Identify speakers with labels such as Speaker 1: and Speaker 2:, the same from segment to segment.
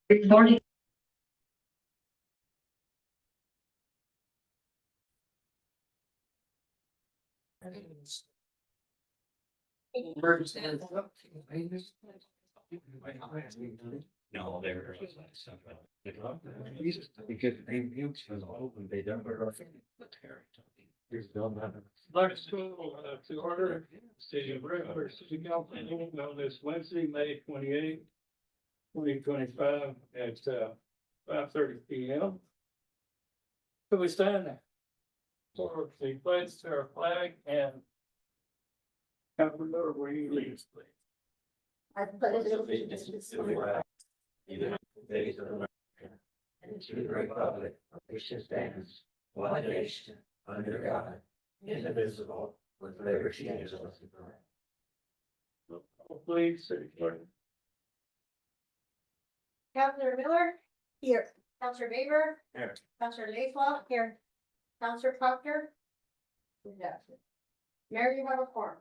Speaker 1: Good morning.
Speaker 2: No, they're.
Speaker 3: Next to order, city of regular city council meeting on this Wednesday, May 28th, 2025 at 5:30 p.m. Could we stand for the pledge to our flag and Councilor, will you lead us, please?
Speaker 1: I pledge allegiance to the flag of the United States of America and to the republic for which it stands, one nation, under God, indivisible, with liberty and justice for all.
Speaker 3: Please, city clerk.
Speaker 4: Counselor Miller,
Speaker 1: Here.
Speaker 4: Counselor Baber.
Speaker 3: Here.
Speaker 4: Counselor Lathwell, here. Counselor Proctor. Mayor, you have a form.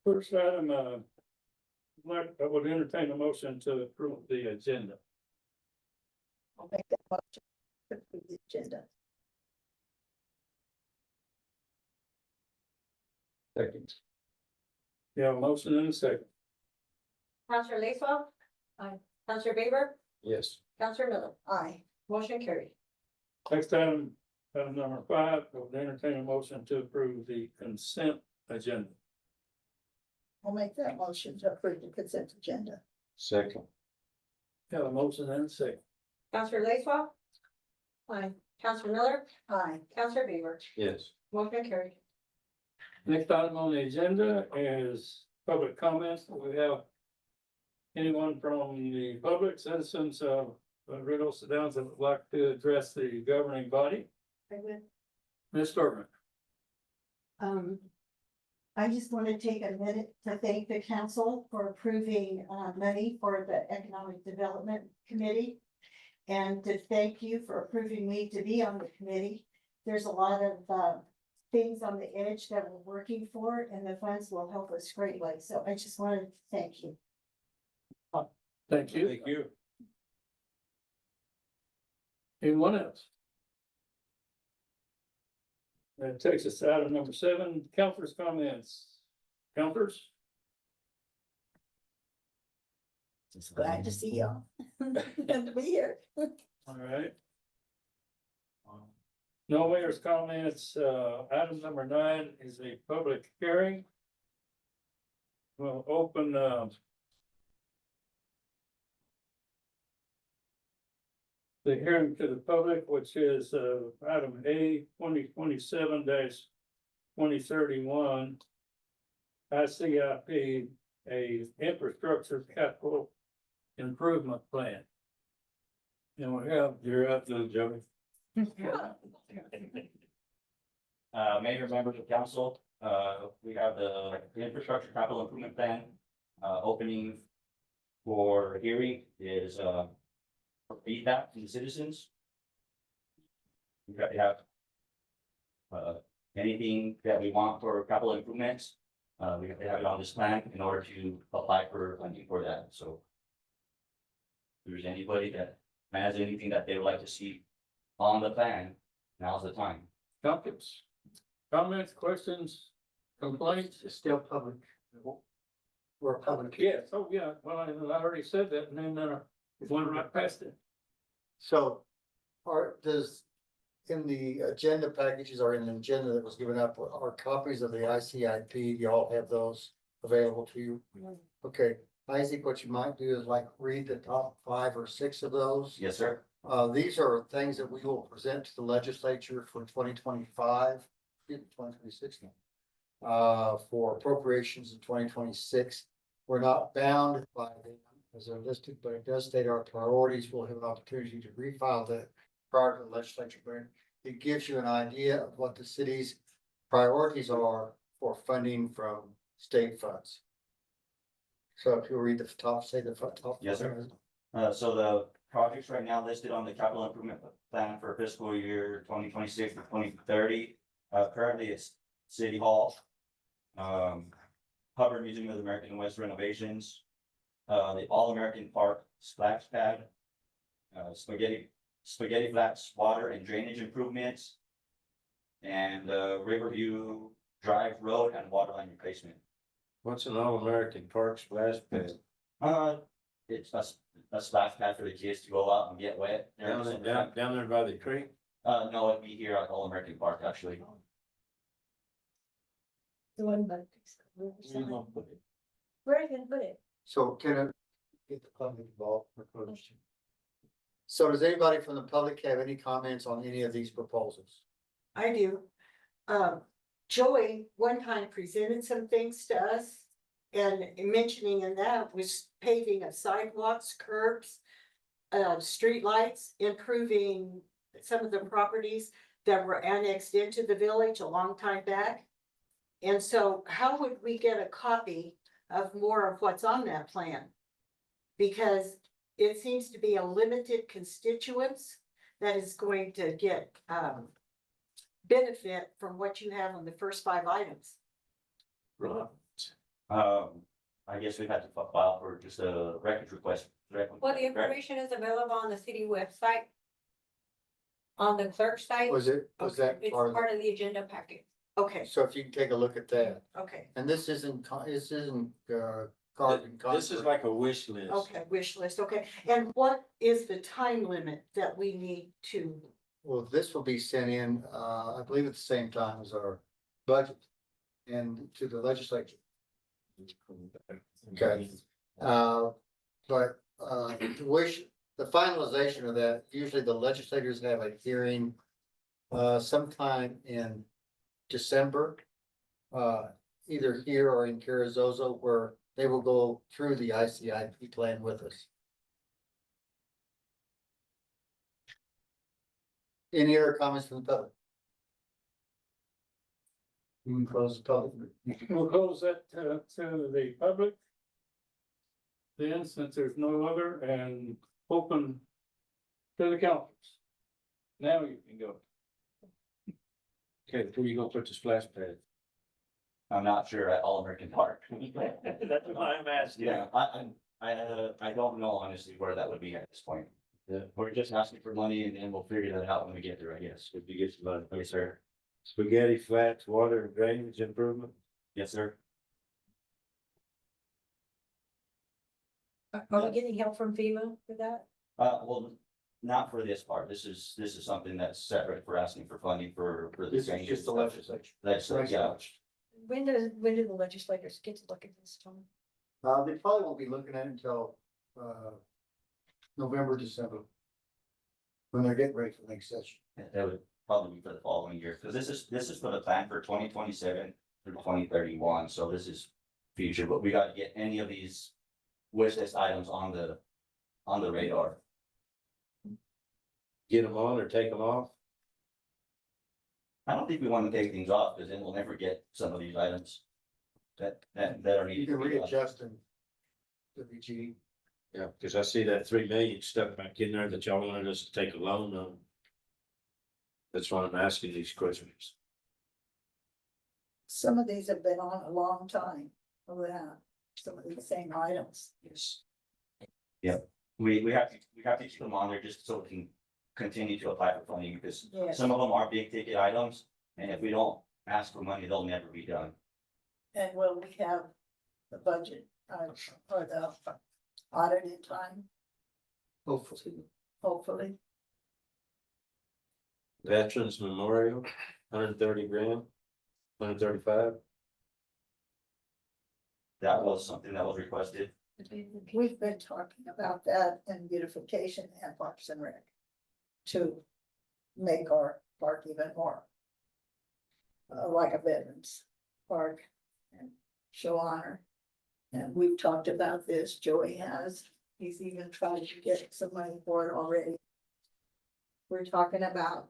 Speaker 3: First item, I would entertain a motion to approve the agenda.
Speaker 1: I'll make that motion to approve the agenda.
Speaker 3: Second. You have a motion and a second.
Speaker 4: Counselor Lathwell. Aye. Counselor Baber.
Speaker 3: Yes.
Speaker 4: Counselor Miller.
Speaker 1: Aye.
Speaker 4: Motion carried.
Speaker 3: Next item, item number 5, I would entertain a motion to approve the consent agenda.
Speaker 1: I'll make that motion to approve the consent agenda.
Speaker 3: Second. Have a motion and a second.
Speaker 4: Counselor Lathwell. Aye. Counselor Miller.
Speaker 1: Aye.
Speaker 4: Counselor Baber.
Speaker 3: Yes.
Speaker 4: Motion carried.
Speaker 3: Next item on the agenda is public comments. We have anyone from the public, citizens of Red Oak Downs that would like to address the governing body. Ms. Thurman.
Speaker 5: I just want to take a minute to thank the council for approving money for the Economic Development Committee. And to thank you for approving me to be on the committee. There's a lot of things on the edge that we're working for, and the funds will help us greatly. So I just wanted to thank you.
Speaker 3: Thank you. Thank you. Anyone else? That takes us to item number 7, councilors' comments. Councilors?
Speaker 1: Just glad to see y'all. And to be here.
Speaker 3: All right. No mayor's comments. Item number 9 is a public hearing. We'll open, the hearing to the public, which is, item A 2027-2031. ICIP, a infrastructure capital improvement plan. And we have, you're up to Joey.
Speaker 2: Mayor, members of council, we have the infrastructure capital improvement plan, opening for hearing is, for feedback from the citizens. We have to have, anything that we want for capital improvements, we have to have it on this plan in order to apply for funding for that, so. If there's anybody that has anything that they would like to see on the plan, now's the time.
Speaker 3: Comments, questions, complaints?
Speaker 6: It's still public. We're a public.
Speaker 3: Yes, oh, yeah, well, I already said that, and then, went right past it.
Speaker 6: So, does, in the agenda packages or in the agenda that was given up, are copies of the ICIP, do you all have those available to you? Okay, Isaac, what you might do is like read the top 5 or 6 of those.
Speaker 2: Yes, sir.
Speaker 6: These are things that we will present to the legislature for 2025, 2026 now. For appropriations in 2026. We're not bound by them as they're listed, but it does state our priorities. We'll have an opportunity to refile that prior to the legislature. But it gives you an idea of what the city's priorities are for funding from state funds. So if you'll read the top, say the top.
Speaker 2: Yes, sir. So the projects right now listed on the capital improvement plan for fiscal year 2026 to 2030. Currently it's City Hall, Hubbard Museum of the American West renovations, the All-American Park splash pad. Spaghetti Flats water and drainage improvements. And, Riverview Drive Road and water line replacement.
Speaker 1: What's an All-American Park splash pad?
Speaker 2: It's a splash pad for the kids to go out and get wet.
Speaker 1: Down there by the creek?
Speaker 2: No, it'd be here at All American Park, actually.
Speaker 4: The one by.
Speaker 1: Where you gonna put it?
Speaker 4: Where are you gonna put it?
Speaker 6: So can I get the public involved? So does anybody from the public have any comments on any of these proposals?
Speaker 5: I do. Joey one time presented some things to us. And mentioning in that was paving of sidewalks, curbs, streetlights, improving some of the properties that were annexed into the village a long time back. And so how would we get a copy of more of what's on that plan? Because it seems to be a limited constituents that is going to get, benefit from what you have on the first 5 items.
Speaker 1: Right.
Speaker 2: I guess we've had to file for just a records request.
Speaker 4: Well, the information is available on the city website. On the clerk site.
Speaker 6: Was that
Speaker 4: It's
Speaker 6: part of,
Speaker 4: part of the agenda packet.
Speaker 5: Okay,
Speaker 6: so if you can take a look at that,
Speaker 5: okay,
Speaker 6: and this isn't carbon.
Speaker 1: This is like a wish list.
Speaker 5: okay, wish list, okay. And what is the time limit that we need to?
Speaker 6: Well, this will be sent in, I believe at the same time as our budget and to the legislature. Okay. But, the finalization of that, usually the legislators have a hearing sometime in December. Either here or in Carrizozo, where they will go through the ICIP plan with us. Any other comments from the public? You can close the public.
Speaker 3: We'll close that to the public. Then, since there's no other, and open to the councils. Now you can go.
Speaker 1: Okay, where you gonna put the splash pad?
Speaker 2: I'm not sure at All American Park.
Speaker 1: That's why I'm asking.
Speaker 2: Yeah, I don't know honestly where that would be at this point.
Speaker 1: Yeah.
Speaker 2: We're just asking for money and then we'll figure that out when we get there, I guess.
Speaker 1: If you get some money.
Speaker 2: Yes, sir.
Speaker 1: Spaghetti Flats, water and drainage improvement.
Speaker 2: Yes, sir.
Speaker 4: Are we getting help from FEMA for that?
Speaker 2: Well, not for this part. This is something that's separate for asking for funding for the.
Speaker 6: This is
Speaker 2: drainage
Speaker 6: just the
Speaker 2: and stuff.
Speaker 6: legislature.
Speaker 2: That's, yeah.
Speaker 4: When do the legislators get to look at this, Tom?
Speaker 6: They probably won't be looking at it until, November, December. When they're getting ready for the next session.
Speaker 2: That would probably be for the following year, because this is for the plan for 2027 through 2031, so this is future, but we gotta get any of these wish list items on the radar.
Speaker 1: Get them on or take them off.
Speaker 2: I don't think we want to take things off, because then we'll never get some of these items that are
Speaker 6: You
Speaker 2: needed.
Speaker 6: can
Speaker 2: to be done.
Speaker 6: readjust and. WG.
Speaker 1: Yeah, cause I see that 3 million stuck back in there that y'all wanted us to take a loan on. That's why I'm asking these questions.
Speaker 7: Some of these have been on a long time, without some of these same items.
Speaker 2: Yes. Yep, we have to keep them on there just so we can continue to apply for funding, because
Speaker 7: Yes.
Speaker 2: some of them are big ticket items, and if we don't ask for money, they'll never be done.
Speaker 7: And will we have the budget, or the audit in time,
Speaker 6: Hopefully.
Speaker 7: hopefully?
Speaker 1: Veterans Memorial, 130 grand, 135.
Speaker 2: That was something that was requested.
Speaker 7: We've been talking about that in beautification and Parks and Rec. To make our park even more. Like a veterans park and show honor. And we've talked about this, Joey has, he's even tried to get some money for it already. We're talking about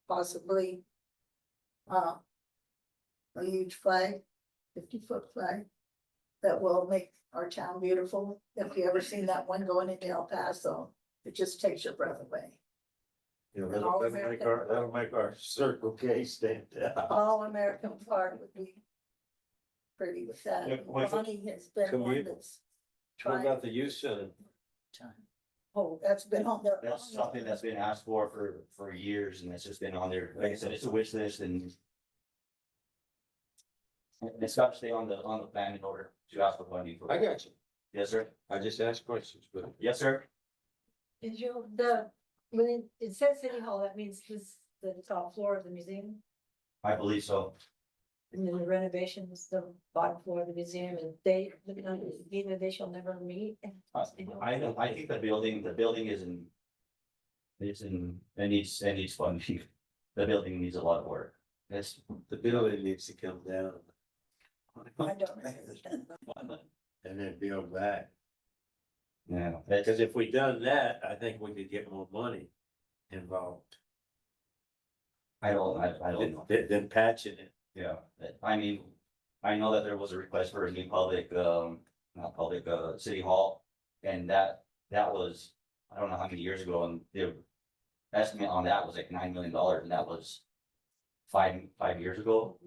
Speaker 7: possibly. A huge flag, 50-foot flag. That will make our town beautiful. If you ever seen that one going into El Paso, it just takes your breath away.
Speaker 1: You know,
Speaker 7: And all
Speaker 1: that'll make our Circle K stand out.
Speaker 7: All American Park would be pretty with that.
Speaker 2: Yeah,
Speaker 7: Ronnie has been one
Speaker 1: Commu-
Speaker 7: that's
Speaker 1: What about the youth center?
Speaker 7: Oh, that's been on there.
Speaker 2: That's something that's been asked for years and it's just been on there. Like I said, it's a wish list and it's got to stay on the plan in order to ask for funding for.
Speaker 1: I got you.
Speaker 2: Yes, sir.
Speaker 1: I just asked questions, but
Speaker 2: Yes, sir.
Speaker 4: Did you, when it says city hall, that means this, the top floor of the museum?
Speaker 2: I believe so.
Speaker 4: And then the renovations, the bottom floor of the museum, and they, either they shall never meet.
Speaker 2: I think the building is in. It needs funding. The building needs a lot of work. It's.
Speaker 1: the building needs to come down
Speaker 7: I don't understand.
Speaker 1: and then build back.
Speaker 2: Yeah,
Speaker 1: Because if we done that, I think we could get more money involved
Speaker 2: I don't know.
Speaker 1: than patching it.
Speaker 2: Yeah, I mean, I know that there was a request for a new not public, city hall. And that was, I don't know how many years ago, and the estimate on that was like $9 million, and that was five years ago.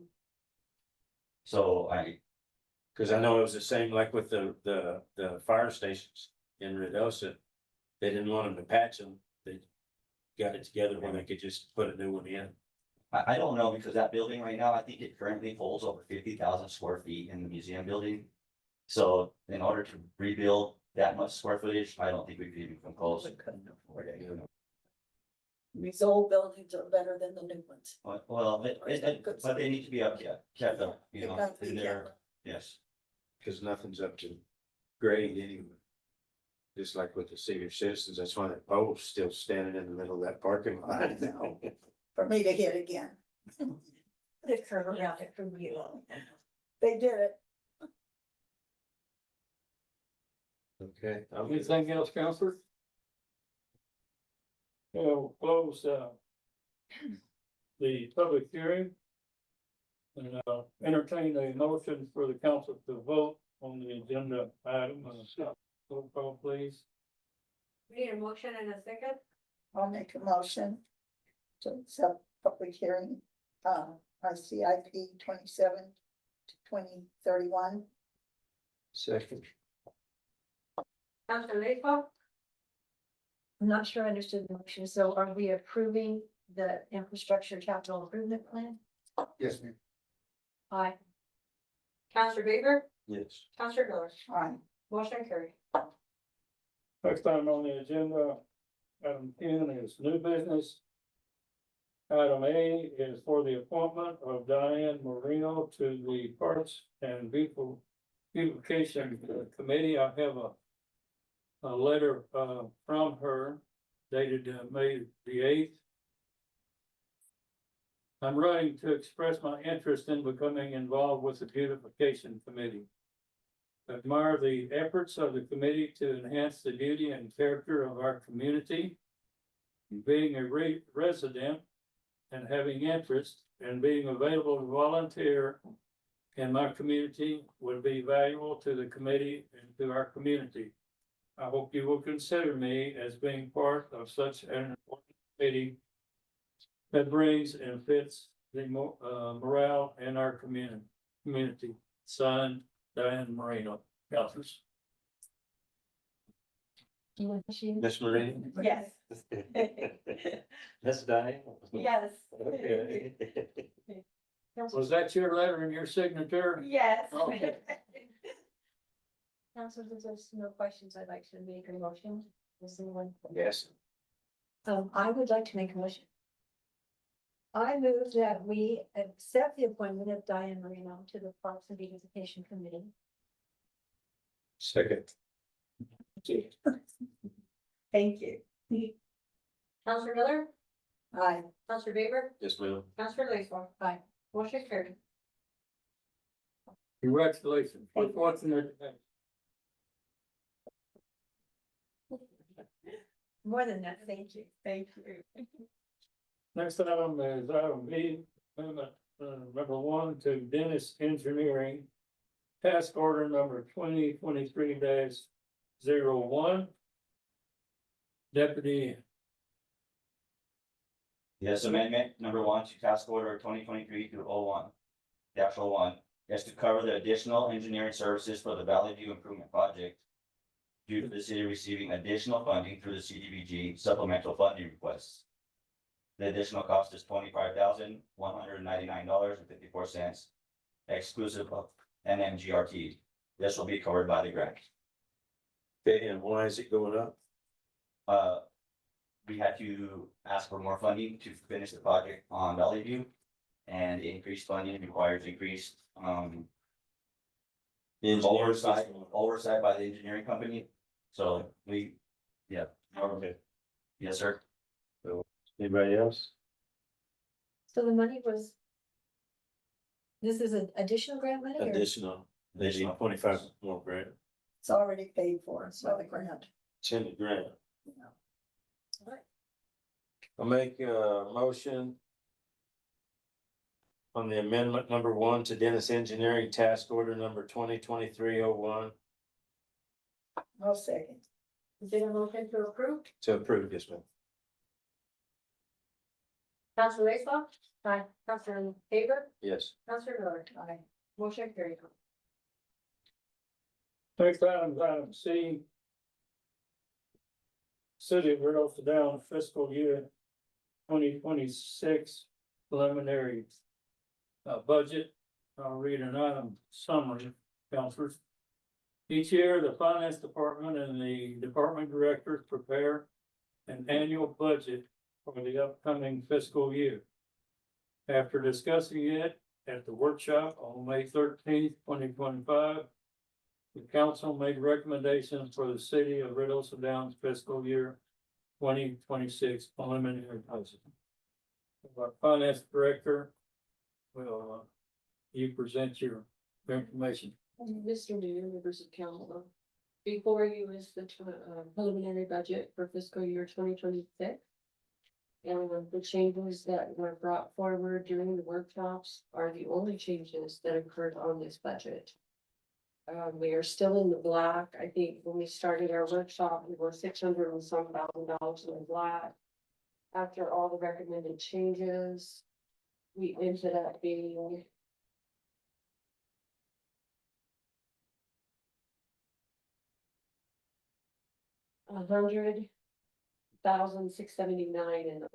Speaker 2: So
Speaker 1: Cause I know it was the same like with the fire stations in Redosa. They didn't want them to patch them. They got it together when they could just put a new one in.
Speaker 2: I don't know, because that building right now, I think it currently holds over 50,000 square feet in the museum building. So in order to rebuild that much square footage, I don't think we could even come close.
Speaker 7: These old buildings are better than the new ones.
Speaker 2: Well, but they need to be kept up, you know,
Speaker 7: Gotta be
Speaker 2: in there,
Speaker 7: kept.
Speaker 2: yes.
Speaker 1: Cause nothing's up to grade anyway. Just like with the senior citizens, that's why that pole's still standing in the middle of that parking lot now.
Speaker 7: For me to hit again.
Speaker 4: The curve around it from you.
Speaker 7: They did it.
Speaker 1: Okay.
Speaker 3: Anything else, Counselor? We'll close, the public hearing. And, entertain a motion for the council to vote on the agenda item. Roll call, please.
Speaker 4: We need a motion and a second.
Speaker 7: I'll make a motion to accept public hearing, on CIP 27 to 2031.
Speaker 1: Second.
Speaker 4: Counselor Lakeland? I'm not sure I understood the motion. So are we approving the infrastructure capital improvement plan?
Speaker 6: Yes, ma'am.
Speaker 4: Aye. Counselor Baker?
Speaker 1: Yes.
Speaker 4: Counselor Miller?
Speaker 7: Aye.
Speaker 4: Motion carried.
Speaker 3: Next item on the agenda, item 10 is new business. Item A is for the appointment of Diane Marino to the Parks and Beautification Committee. I have a letter from her dated May the 8th. I'm writing to express my interest in becoming involved with the Beautification Committee. Admire the efforts of the committee to enhance the beauty and character of our community. Being a resident and having interest and being available to volunteer in my community would be valuable to the committee and to our community. I hope you will consider me as being part of such an important committee that brings and fits the morale in our community. Signed, Diane Marino, Councilors.
Speaker 1: Miss Marina?
Speaker 4: Yes.
Speaker 1: That's Diane?
Speaker 4: Yes.
Speaker 1: Okay.
Speaker 3: Was that your letter and your signature?
Speaker 4: Yes.
Speaker 3: Okay.
Speaker 4: Council, there's no questions. I'd like to make a motion. Is there one?
Speaker 1: Yes.
Speaker 4: I would like to make a motion. I move that we accept the appointment of Diane Marino to the Parks and Beautification Committee.
Speaker 1: Second.
Speaker 4: Thank you. Counselor Miller?
Speaker 7: Aye.
Speaker 4: Counselor Baber?
Speaker 1: Yes, ma'am.
Speaker 4: Counselor Lakeland? Aye. Motion carried.
Speaker 3: Congratulations. Unfortunate.
Speaker 4: More than that, thank you. Thank you.
Speaker 3: Next item is item B, amendment, number 1 to Dennis Engineering. Task order number 2023-01. Deputy,
Speaker 2: Yes, amendment number 1 to task order 2023-01. The actual one is to cover the additional engineering services for the Valley View Improvement Project. due to the city receiving additional funding through the CDBG supplemental funding requests. The additional cost is $25,199.54, exclusive of NMGRT. This will be covered by the grant.
Speaker 1: Okay, and why is it going up?
Speaker 2: We had to ask for more funding to finish the project on Valley View. And increased funding requires increased, oversight by the engineering company. So yeah.
Speaker 1: Okay.
Speaker 2: Yes, sir.
Speaker 1: Anybody else?
Speaker 4: So the money was. This is an additional grant money or?
Speaker 1: Additional, they need 25 more grant,
Speaker 7: It's already paid for, it's not a grant.
Speaker 1: 10 grant.
Speaker 4: What?
Speaker 1: I'll make a motion on the amendment number 1 to Dennis Engineering Task Order number 2023-01
Speaker 7: I'll second.
Speaker 4: Is there a motion to approve?
Speaker 1: to approve this one.
Speaker 4: Councilor Laceland? Aye. Councilor Haber?
Speaker 1: Yes.
Speaker 4: Councilor Miller? Aye. Motion carried.
Speaker 3: Next item C. City of Riddlesdown fiscal year 2026 preliminary budget. I'll read an item summary, councilors. Each year, the finance department and the department directors prepare an annual budget for the upcoming fiscal year. After discussing it at the workshop on May 13th, 2025, the council made recommendations for the city of Riddlesdown's fiscal year 2026 preliminary budget. Our finance director will, you present your information.
Speaker 8: Mr. Mayor, members of council, before you is the preliminary budget for fiscal year 2026. And the changes that were brought forward during the workshops are the only changes that occurred on this budget. We are still in the black. I think when we started our workshop, we were $600 and some thousand in the black. After all the recommended changes, we ended up being $100,679 in.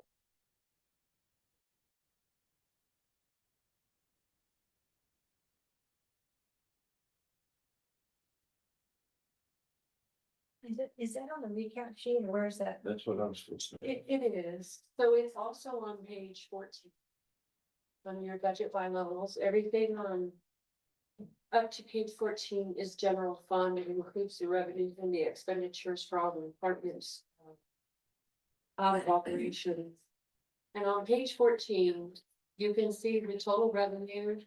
Speaker 4: Is that on the recap sheet or where is that?
Speaker 1: That's what I'm supposed to.
Speaker 8: It is, so it's also on page 14. On your budget by levels, everything on. Up to page 14 is general fund, it includes the revenues and the expenditures for all the departments. Out of operations. And on page 14, you can see the total revenue.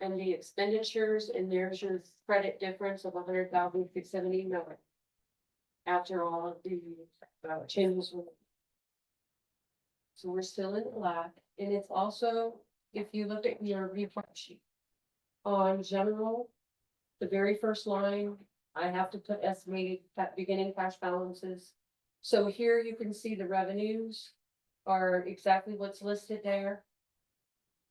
Speaker 8: And the expenditures, and there's your credit difference of $100,679. After all of the changes. So we're still in the black, and it's also, if you look at your report sheet. On general, the very first line, I have to put estimated beginning cash balances. So here you can see the revenues are exactly what's listed there.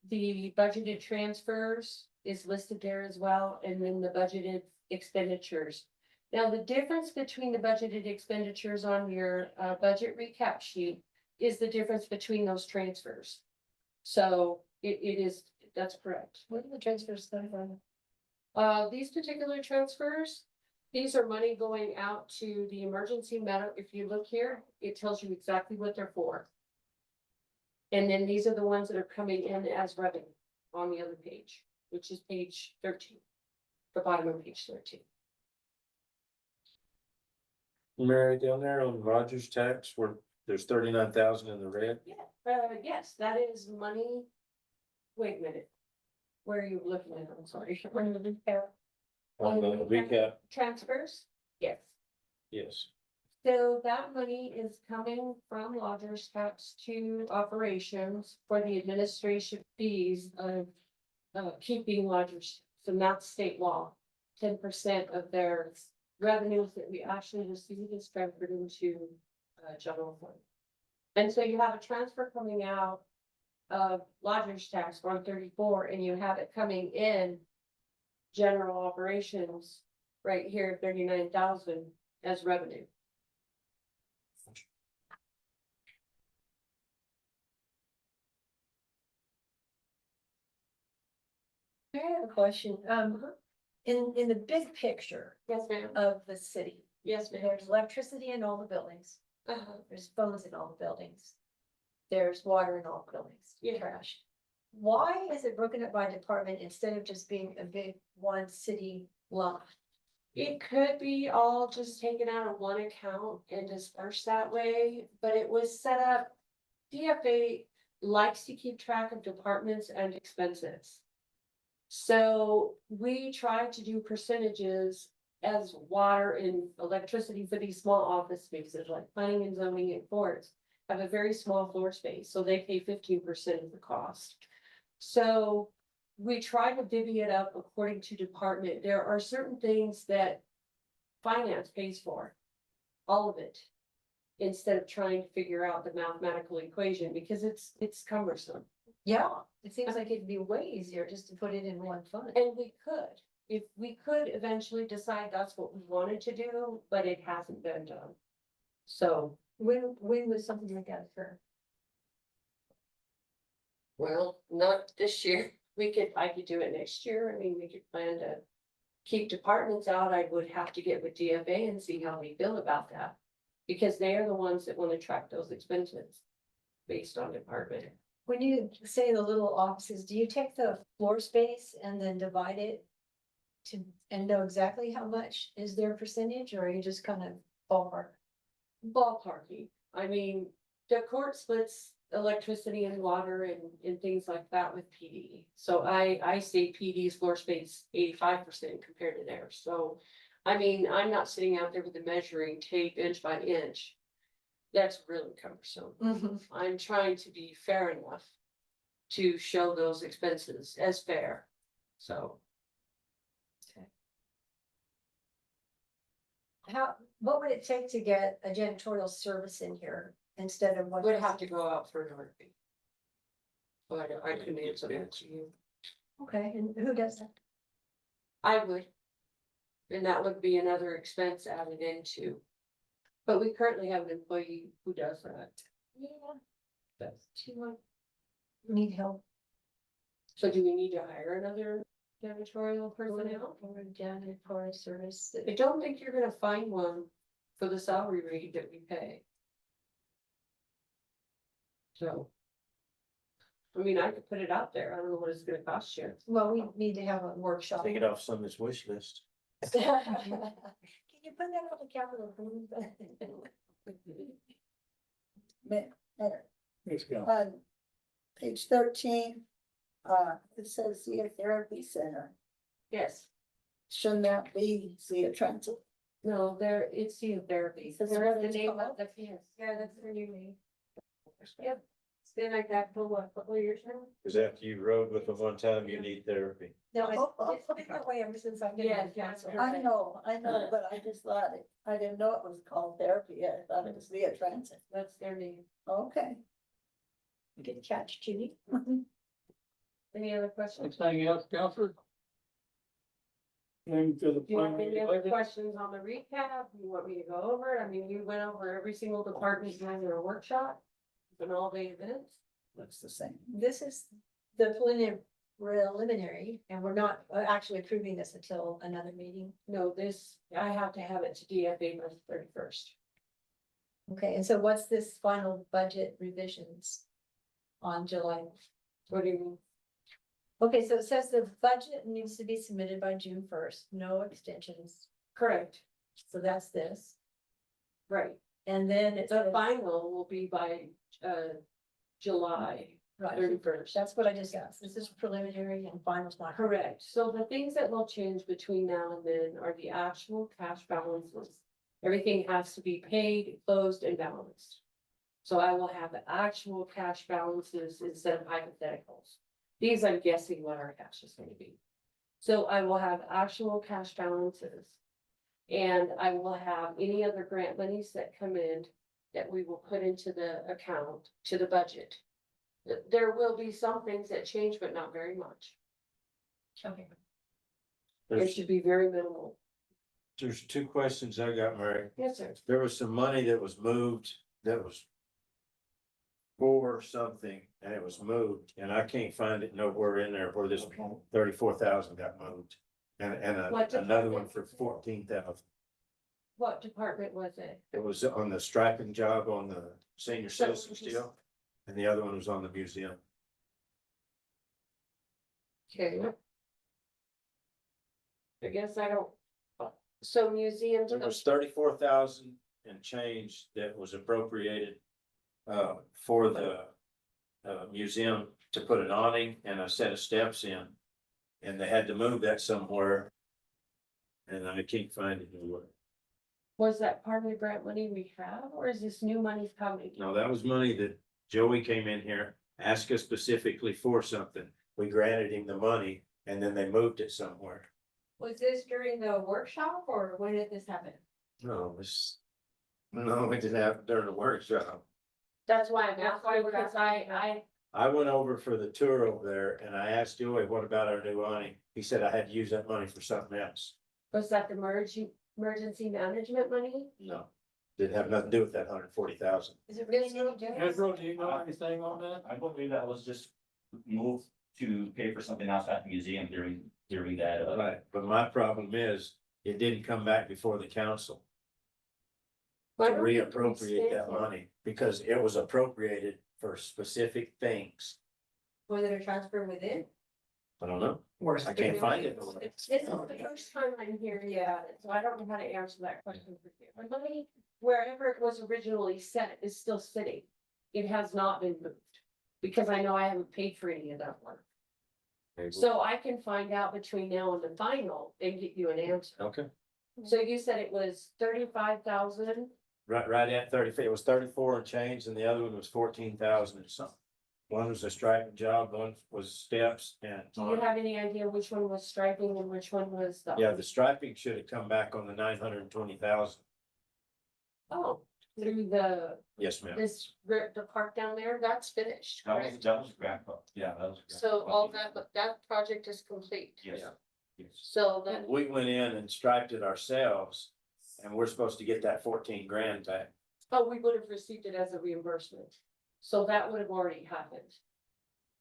Speaker 8: The budgeted transfers is listed there as well, and then the budgeted expenditures. Now, the difference between the budgeted expenditures on your budget recap sheet is the difference between those transfers. So it is, that's correct.
Speaker 4: What are the transfers that from?
Speaker 8: These particular transfers, these are money going out to the emergency medical. If you look here, it tells you exactly what they're for. And then these are the ones that are coming in as revenue on the other page, which is page 13, the bottom of page 13.
Speaker 1: Mary, down there on Rogers tax where there's 39,000 in the red.
Speaker 8: Yes, that is money. Wait a minute. Where are you looking at? I'm sorry.
Speaker 1: On the recap,
Speaker 8: Transfers? Yes.
Speaker 1: yes.
Speaker 8: So that money is coming from lodgers tax to operations for the administration fees of keeping lodgers. So that's state law. 10% of their revenues that we actually receive is transferred into general fund. And so you have a transfer coming out of lodgers tax 134, and you have it coming in general operations right here, 39,000. as revenue.
Speaker 4: I have a question, in the big picture
Speaker 8: Yes, ma'am.
Speaker 4: of the city,
Speaker 8: Yes, ma'am.
Speaker 4: there's electricity in all the buildings,
Speaker 8: Uh-huh.
Speaker 4: there's phones in all the buildings. There's water in all the buildings,
Speaker 8: Yeah.
Speaker 4: trash. Why is it broken up by department instead of just being a big one city lump?
Speaker 8: It could be all just taken out of one account and dispersed that way, but it was set up. DFA likes to keep track of departments and expenses. So we try to do percentages as water and electricity for these small office spaces like planning and zoning and courts. Have a very small floor space, so they pay 15% of the cost. So we try to divvy it up according to department. There are certain things that finance pays for, all of it. Instead of trying to figure out the mathematical equation, because it's cumbersome.
Speaker 4: Yeah, it seems like it'd be way easier just to put it in one fund.
Speaker 8: And we could, if we could eventually decide that's what we wanted to do, but it hasn't been done. So,
Speaker 4: When was something like that occur?
Speaker 8: well, not this year. I could do it next year. I mean, we could plan to keep departments out. I would have to get with DFA and see how we feel about that. Because they are the ones that want to track those expenses based on department.
Speaker 4: When you say the little offices, do you take the floor space and then divide it? And know exactly how much is their percentage, or are you just kind of ballpark?
Speaker 8: Ballparky. I mean, the court splits electricity and water and things like that with PD. So I say PD's floor space 85% compared to theirs. So, I mean, I'm not sitting out there with the measuring tape inch by inch. That's really cumbersome. I'm trying to be fair enough to show those expenses as fair. So,
Speaker 4: What would it take to get a janitorial service in here instead of what?
Speaker 8: would have to go out for an RFP. But I couldn't answer that to you.
Speaker 4: Okay, and who does that?
Speaker 8: I would. And that would be another expense added into. But we currently have an employee who does that.
Speaker 4: Yeah.
Speaker 8: That's too much.
Speaker 4: Need help
Speaker 8: So do we need to hire another janitorial personnel?
Speaker 4: or a janitorial service?
Speaker 8: I don't think you're gonna find one for the salary rate that we pay. So. I mean, I could put it out there. I don't know what it's gonna cost you.
Speaker 4: Well, we need to have a workshop.
Speaker 1: Take it off somebody's wish list.
Speaker 4: Can you put that on the capital? improvement?
Speaker 3: Let's go.
Speaker 7: On page 13, it says Zia Therapy Center.
Speaker 8: Yes,
Speaker 7: Shouldn't that be Zia Transit?
Speaker 8: no, it's therapy.
Speaker 7: That's
Speaker 8: There
Speaker 7: what
Speaker 8: is the
Speaker 7: it's
Speaker 8: name of
Speaker 7: called?
Speaker 8: the, yeah, that's their new name. Yep. It's been like that for what, couple of years now?
Speaker 1: Cause after you rode with them one time, you need therapy.
Speaker 4: No, it's been that way ever since I've been.
Speaker 8: Yeah,
Speaker 4: on
Speaker 8: yeah,
Speaker 4: council.
Speaker 7: I know, but I just thought I didn't know it was called therapy yet. I thought it was Zia Transit.
Speaker 8: That's their name.
Speaker 7: Okay.
Speaker 4: Good catch, Judy.
Speaker 8: Any other questions?
Speaker 3: Anything else, Counselor? Anything to the
Speaker 8: Do you have
Speaker 3: plan?
Speaker 8: any other questions on the recap? Do you want me to go over it? I mean, we went over every single department during our workshop. It's an all-day event.
Speaker 7: Looks the same.
Speaker 4: This is the preliminary, and we're not actually approving this until another meeting.
Speaker 8: No, I have to have it to DFA by the 31st.
Speaker 4: Okay, and so what's this final budget revisions on July?
Speaker 8: What do you mean?
Speaker 4: Okay, so it says the budget needs to be submitted by June 1st, no extensions.
Speaker 8: Correct,
Speaker 4: So that's this.
Speaker 8: right.
Speaker 4: And then it's
Speaker 8: The final will be by, July
Speaker 4: right.
Speaker 8: 31st.
Speaker 4: That's what I just asked. This is preliminary and final's not.
Speaker 8: Correct. So the things that will change between now and then are the actual cash balances. Everything has to be paid, closed, and balanced. So I will have the actual cash balances instead of hypotheticals. These I'm guessing what our cash is going to be. So I will have actual cash balances. And I will have any other grant monies that come in that we will put into the account, to the budget. There will be some things that change, but not very much.
Speaker 4: Okay.
Speaker 8: It should be very minimal.
Speaker 1: There's two questions I got, Mary.
Speaker 8: Yes, sir.
Speaker 1: There was some money that was moved that was for something and it was moved and I can't find it nowhere in there where this 34,000 got moved. And
Speaker 8: What
Speaker 1: another one
Speaker 8: department?
Speaker 1: for 14,000.
Speaker 8: What department was it?
Speaker 1: It was on the striping job on the senior
Speaker 8: So
Speaker 1: citizens
Speaker 8: just-
Speaker 1: deal. And the other one was on the museum.
Speaker 8: Okay. I guess I don't. So museums.
Speaker 1: There was 34,000 and change that was appropriated. For the museum to put an awning and a set of steps in. And they had to move that somewhere. And I can't find it anywhere.
Speaker 8: Was that part of the grant money we have, or is this new money coming?
Speaker 1: No, that was money that Joey came in here, asked us specifically for something. We granted him the money and then they moved it somewhere.
Speaker 4: Was this during the workshop or when did this happen?
Speaker 1: No, we didn't have during the workshop.
Speaker 8: That's why I'm asking, because
Speaker 1: I went over for the tour over there and I asked Joey, what about our new awning? He said I had to use that money for something else.
Speaker 8: was that the emergency management money?
Speaker 1: No, didn't have nothing to do with that 140,000.
Speaker 4: Is it really any difference?
Speaker 3: Pedro, do you know anything on that?
Speaker 2: I believe that was just moved to pay for something else at the museum during that.
Speaker 1: Right, but my problem is, it didn't come back before the council
Speaker 8: Why
Speaker 1: to
Speaker 8: don't we
Speaker 1: reappropriate that
Speaker 8: stand for it?
Speaker 1: money, because it was appropriated for specific things.
Speaker 4: Was it a transfer within?
Speaker 1: I don't know, I can't find it.
Speaker 8: This is the first time I'm hearing about it, so I don't know how to answer that question for you. The money, wherever it was originally set, is still sitting. It has not been moved, because I know I haven't paid for any of that work. So I can find out between now and the final and get you an answer.
Speaker 1: Okay,
Speaker 8: So you said it was 35,000?
Speaker 1: right at 30, it was 34 and change, and the other one was 14,000 and something. One was a striping job, one was steps, and.
Speaker 8: Do you have any idea which one was striping and which one was the?
Speaker 1: Yeah, the striping should have come back on the 920,000.
Speaker 8: Oh, through the,
Speaker 1: Yes, ma'am.
Speaker 8: the park down there, that's finished, correct?
Speaker 2: That was grant, yeah, that was. grant.
Speaker 8: So all that project is complete.
Speaker 2: Yes. Yes.
Speaker 8: So that,
Speaker 1: We went in and striped it ourselves, and we're supposed to get that 14 grand back.
Speaker 8: but we would have received it as a reimbursement. So that would have already happened.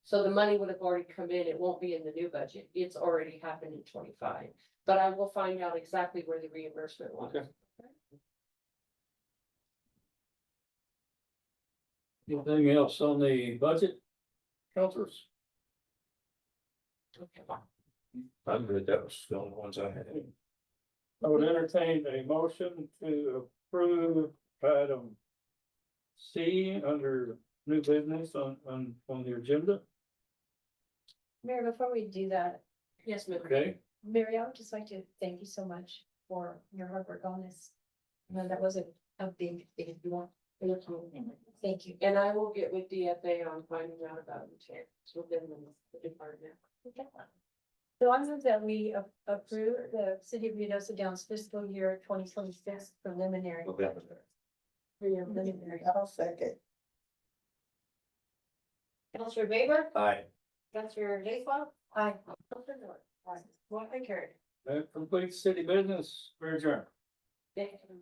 Speaker 8: So the money would have already come in. It won't be in the new budget. It's already happened in 25. But I will find out exactly where the reimbursement was.
Speaker 1: Okay.
Speaker 3: Anything else on the budget? Councilors?
Speaker 1: I'm good, that was the only ones I had.
Speaker 3: I would entertain a motion to approve item C under new business on the agenda.
Speaker 4: Mary, before we do that,
Speaker 8: Yes, ma'am.
Speaker 3: Okay,
Speaker 4: Mary, I would just like to thank you so much for your hard work on this. No, that wasn't a big deal.
Speaker 8: Thank you.
Speaker 4: Thank you.
Speaker 8: And I will get with DFA on finding out about the chance within the department.
Speaker 4: So I move that we approve the city of Ruidoso Downs fiscal year 2026 preliminary. Preliminary.
Speaker 7: I'll second.
Speaker 4: Counselor Baber,
Speaker 1: Aye.
Speaker 4: Counselor Lakeland. Aye. Counselor North. Aye. Motion carried.
Speaker 3: that completes city business. We're adjourned.
Speaker 8: Thank you.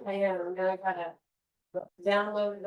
Speaker 8: I am, now I gotta download it